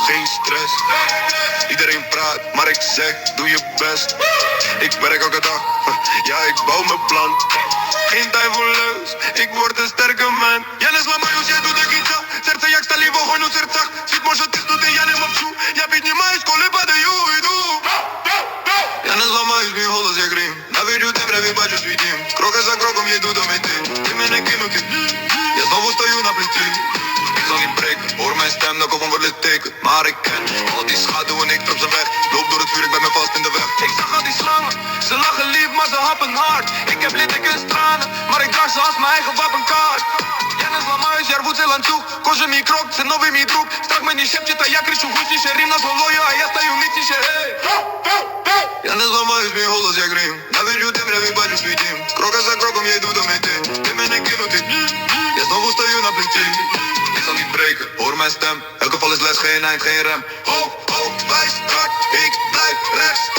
geen stress. Iedereen praat, maar ik zeg, doe je best. Ik werk elke dag, ja ik bouw mijn plan. Geen tijd voor leus, ik word een sterke man. Ja не сломаюсь, я иду до конца. Сердце як стали в огонь у сердцах. Свет может тиснуть, и я не молчу. Я поднимаюсь, коли падаю, иду. Я не сломаюсь, мій голос як грім. Навіть у темряві бачу свій дім. Кроки за кроком я йду до мети. Ти мене кинути, я знову стою на плиті. Zal niet breken, hoor mijn stem, dan kom wel het teken. Maar ik ken al die schaduw en ik trap ze weg. Loop door het vuur, ik ben me vast in de weg. Ik zag al die slangen, ze lachen lief, maar ze happen hard. Ik heb littekens tranen, maar ik draag ze als mijn eigen wapenkaart. Я не зламаюсь, я рву цей ланцюг. Кожен мій крок, це новий мій друг. Страх мені шепче, та я кричу гучніше. Рівно з головою, а я стаю міцніше. Я не зламаюсь, мій голос як грім. Навіть у темряві бачу свій дім. Кроки за кроком я йду до мети. Ти мене кинути, я знову стою на плиті. Ik zal niet breken, hoor mijn stem. Elke val is les, geen eind, geen rem. Hoog, hoog, wij strak, ik blijf rechts.